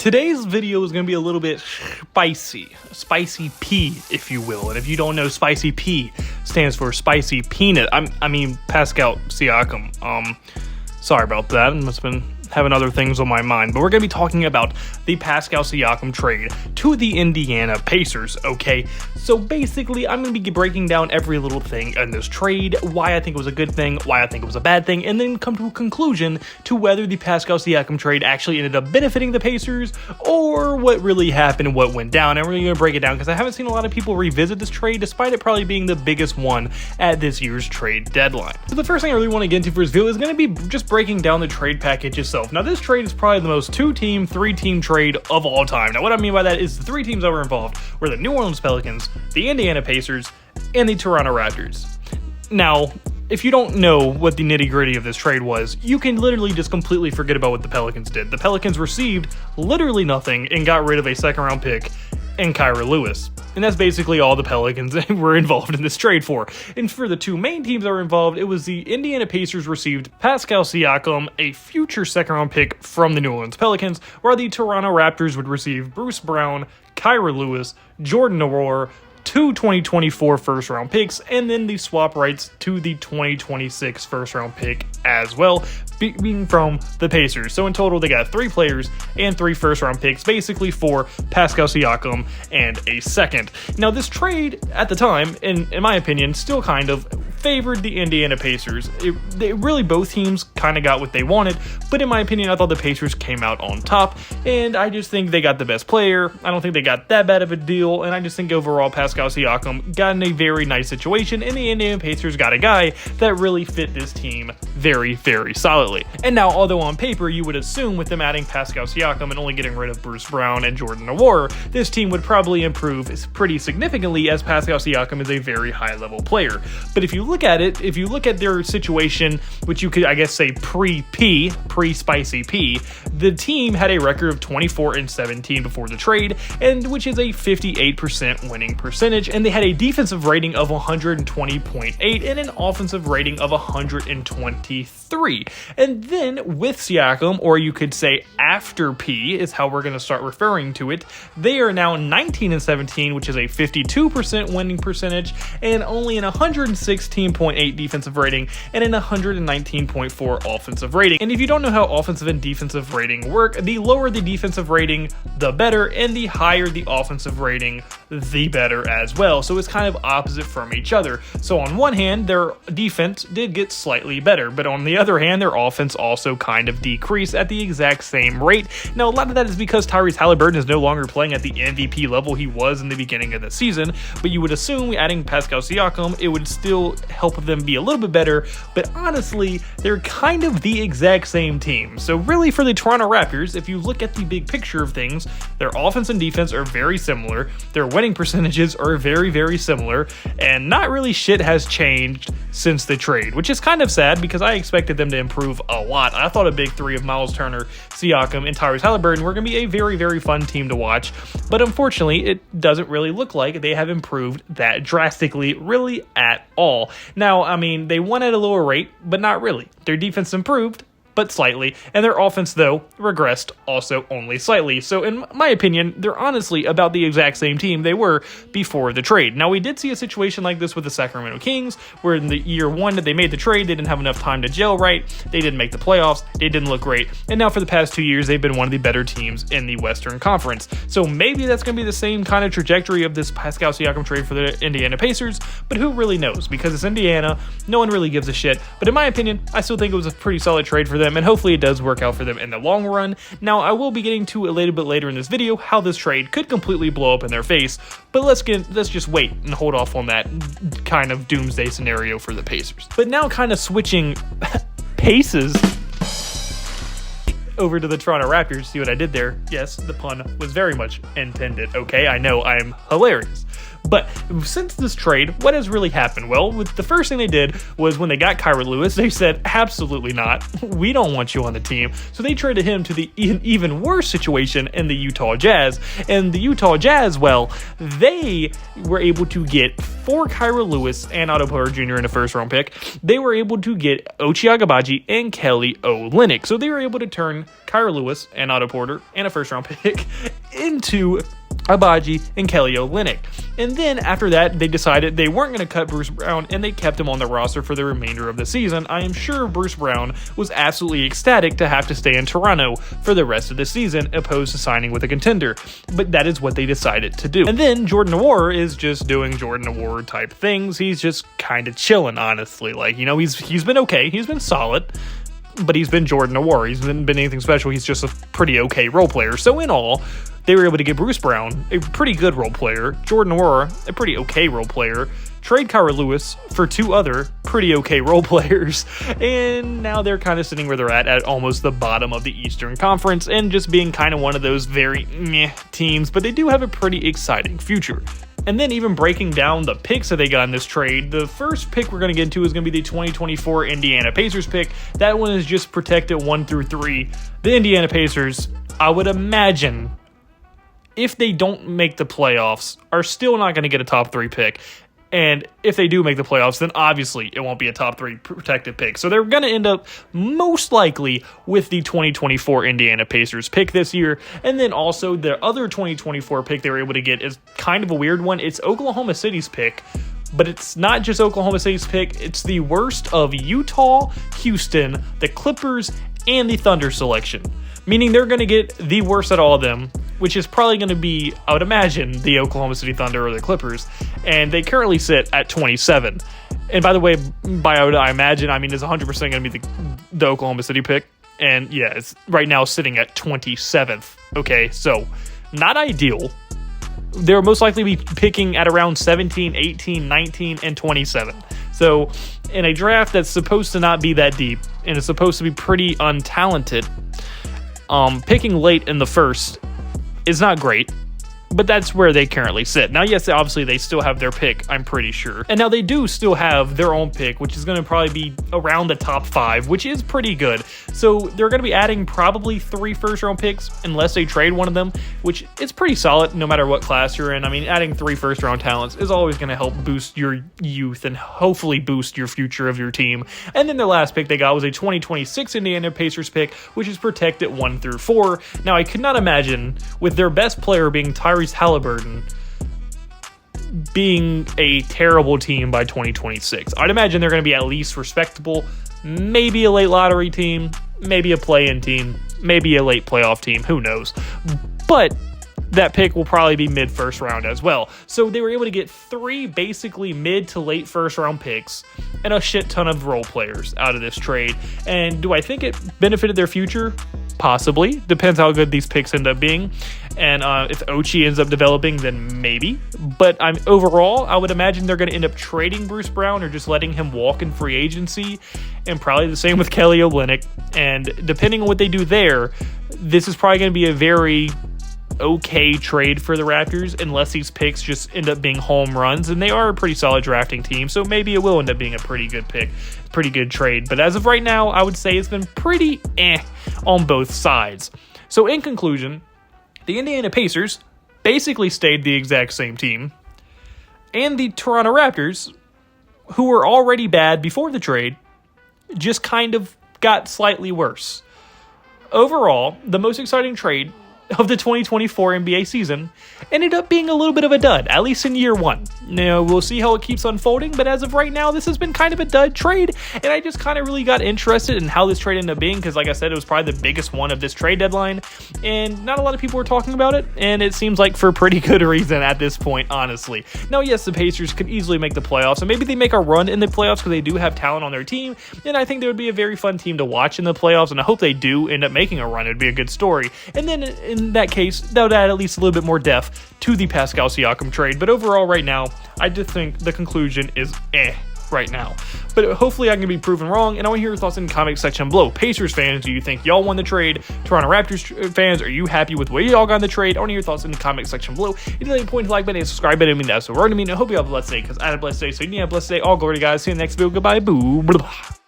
Today's video is going to be a little bit spicy P, if you will. And if you don't know, spicy P stands for spicy peanut. I mean Pascal Siakam. Sorry about that. I must have been having other things on my mind. But we're going to be talking about the Pascal Siakam trade to the Indiana Pacers, okay? So basically, I'm going to be breaking down every little thing in this trade, why I think it was a good thing, why I think it was a bad thing, and then come to a conclusion to whether the Pascal Siakam trade actually ended up benefiting the Pacers or what really happened, what went down. And we're going to break it down because I haven't seen a lot of people revisit this trade, despite it probably being the biggest one at this year's trade deadline. So the first thing I really want to get into for this video is going to be just breaking down the trade package itself. Now, this trade is probably the most two-team, three-team trade of all time. Now, what I mean by that is the three teams that were involved were the New Orleans Pelicans, the Indiana Pacers, and the Toronto Raptors. Now, if you don't know what the nitty-gritty of this trade was, you can literally just completely forget about what the Pelicans did. The Pelicans received literally nothing and got rid of a second-round pick and Kira Lewis. And that's basically all the Pelicans were involved in this trade for. And for the two main teams that were involved, it was the Indiana Pacers received Pascal Siakam, a future second-round pick from the New Orleans Pelicans, while the Toronto Raptors would receive Bruce Brown, Kira Lewis, Jordan Nwora, two 2024 first-round picks, and then the swap rights to the 2026 first-round pick as well, being from the Pacers. So in total, they got 3 players and 3 first-round picks, basically for Pascal Siakam and a second. Now, this trade, at the time, in my opinion, still kind of favored the Indiana Pacers. Really, both teams kind of got what they wanted, but in my opinion, I thought the Pacers came out on top, and I just think they got the best player. I don't think they got that bad of a deal, and I just think overall, Pascal Siakam got in a very nice situation, and the Indiana Pacers got a guy that really fit this team very, very solidly. And now, although on paper, you would assume with them adding Pascal Siakam and only getting rid of Bruce Brown and Jordan Nwora, this team would probably improve pretty significantly, as Pascal Siakam is a very high-level player. But if you look at it, if you look at their situation, which you could, I guess, say pre-spicy P, the team had a record of 24-17 before the trade, and which is a 58% winning percentage, and they had a defensive rating of 120.8 and an offensive rating of 123. And then with Siakam, or you could say after P is how we're going to start referring to it, they are now 19-17, which is a 52% winning percentage, and only an 116.8 defensive rating and an 119.4 offensive rating. And if you don't know how offensive and defensive rating work, the lower the defensive rating, the better, and the higher the offensive rating, the better as well. So it's kind of opposite from each other. So on one hand, their defense did get slightly better, but on the other hand, their offense also kind of decreased at the exact same rate. Now, a lot of that is because Tyrese Haliburton is no longer playing at the MVP level he was in the beginning of the season, but you would assume adding Pascal Siakam, it would still help them be a little bit better, but honestly, they're kind of the exact same team. So really, for the Toronto Raptors, if you look at the big picture of things, their offense and defense are very similar, their winning percentages are very, very similar, and not really shit has changed since the trade, which is kind of sad because I expected them to improve a lot. I thought a big three of Miles Turner, Siakam, and Tyrese Haliburton were going to be a very, very fun team to watch, but unfortunately, it doesn't really look like they have improved that drastically, really at all. Now, I mean, they won at a lower rate, but not really. Their defense improved, but slightly, and their offense, though, regressed also only slightly. So in my opinion, they're honestly about the exact same team they were before the trade. Now, we did see a situation like this with the Sacramento Kings, where in the year one that they made the trade, they didn't have enough time to gel right, they didn't make the playoffs, they didn't look great, and now for the past 2 years, they've been one of the better teams in the Western Conference. So maybe that's going to be the same kind of trajectory of this Pascal Siakam trade for the Indiana Pacers, but who really knows? Because it's Indiana, no one really gives a shit, but in my opinion, I still think it was a pretty solid trade for them, and hopefully it does work out for them in the long run. Now, I will be getting to a little bit later in this video how this trade could completely blow up in their face, but let's just wait and hold off on that kind of doomsday scenario for the Pacers. But now kind of switching paces over to the Toronto Raptors. See what I did there? Yes, the pun was very much intended, okay? I know I'm hilarious. But since this trade, what has really happened? Well, the first thing they did was when they got Kyra Lewis, they said, absolutely not. We don't want you on the team. So they traded him to the even worse situation in the Utah Jazz. And the Utah Jazz, well, they were able to get for Kyra Lewis and Otto Porter Jr. in a first-round pick, they were able to get Ochai Agbaji and Kelly Olynyk. So they were able to turn Kyra Lewis and Otto Porter and a first-round pick into Agbaji and Kelly Olynyk. And then after that, they decided they weren't going to cut Bruce Brown, and they kept him on the roster for the remainder of the season. I am sure Bruce Brown was absolutely ecstatic to have to stay in Toronto for the rest of the season, opposed to signing with a contender. But that is what they decided to do. And then Jordan Nwora is just doing Jordan Nwora type things. He's just kind of chilling, honestly. Like, you know, he's been okay. He's been solid. But he's been Jordan Nwora. He's been anything special. He's just a pretty okay role player. So in all, they were able to get Bruce Brown, a pretty good role player, Jordan Nwora, a pretty okay role player, trade Kyra Lewis for two other pretty okay role players, and now they're kind of sitting where they're at almost the bottom of the Eastern Conference, and just being kind of one of those very meh teams, but they do have a pretty exciting future. And then even breaking down the picks that they got in this trade, the first pick we're going to get into is going to be the 2024 Indiana Pacers pick. That one is just protected 1 through 3. The Indiana Pacers, I would imagine, if they don't make the playoffs, are still not going to get a top 3 pick. And if they do make the playoffs, then obviously it won't be a top 3 protected pick. So they're going to end up most likely with the 2024 Indiana Pacers pick this year. And then also the other 2024 pick they were able to get is kind of a weird one. It's Oklahoma City's pick. But it's not just Oklahoma City's pick. It's the worst of Utah, Houston, the Clippers, and the Thunder selection. Meaning they're going to get the worst at all of them, which is probably going to be, I would imagine, the Oklahoma City Thunder or the Clippers. And they currently sit at 27. And by the way, I imagine, I mean, it's 100% going to be the Oklahoma City pick. And yeah, it's right now sitting at 27th. Okay, so not ideal. They'll most likely be picking at around 17, 18, 19, and 27. So in a draft that's supposed to not be that deep and is supposed to be pretty untalented, picking late in the first is not great, but that's where they currently sit. Now, yes, obviously they still have their pick, I'm pretty sure. And now they do still have their own pick, which is going to probably be around the top 5, which is pretty good. So they're going to be adding probably 3 first-round picks unless they trade one of them, which is pretty solid no matter what class you're in. I mean, adding 3 first-round talents is always going to help boost your youth and hopefully boost your future of your team. And then the last pick they got was a 2026 Indiana Pacers pick, which is protected 1 through 4. Now, I could not imagine, with their best player being Tyrese Halliburton, being a terrible team by 2026. I'd imagine they're going to be at least respectable, maybe a late lottery team, maybe a play-in team, maybe a late playoff team, who knows. But that pick will probably be mid-first round as well. So they were able to get 3 basically mid to late first round picks and a shit ton of role players out of this trade. And do I think it benefited their future? Possibly. Depends how good these picks end up being. And if Ochi ends up developing, then maybe. But overall, I would imagine they're going to end up trading Bruce Brown or just letting him walk in free agency. And probably the same with Kelly Olynyk. And depending on what they do there, this is probably going to be a very okay trade for the Raptors, unless these picks just end up being home runs, and they are a pretty solid drafting team, so maybe it will end up being a pretty good pick, pretty good trade. But as of right now, I would say it's been pretty on both sides. So in conclusion, the Indiana Pacers basically stayed the exact same team, and the Toronto Raptors, who were already bad before the trade, just kind of got slightly worse. Overall, the most exciting trade of the 2024 NBA season ended up being a little bit of a dud, at least in year 1. Now, we'll see how it keeps unfolding, but as of right now, this has been kind of a dud trade, and I just kind of really got interested in how this trade ended up being, because like I said, it was probably the biggest one of this trade deadline, and not a lot of people were talking about it, and it seems like for pretty good reason at this point, honestly. Now, yes, the Pacers could easily make the playoffs, and maybe they make a run in the playoffs because they do have talent on their team, and I think they would be a very fun team to watch in the playoffs, and I hope they do end up making a run. It would be a good story. And then in that case, that would add at least a little bit more depth to the Pascal Siakam trade. But overall, right now, I just think the conclusion is right now. But hopefully I can be proven wrong, and I want to hear your thoughts in the comment section below. Pacers fans, do you think y'all won the trade? Toronto Raptors fans, are you happy with the way y'all got in the trade? I want to hear your thoughts in the comment section below. If you like, point the like button and subscribe button. I mean, that's what we're going to mean. I hope you have a blessed day, because I had a blessed day, so you need a blessed day. All glory to God. See you in the next video. Goodbye. Boo. Blah.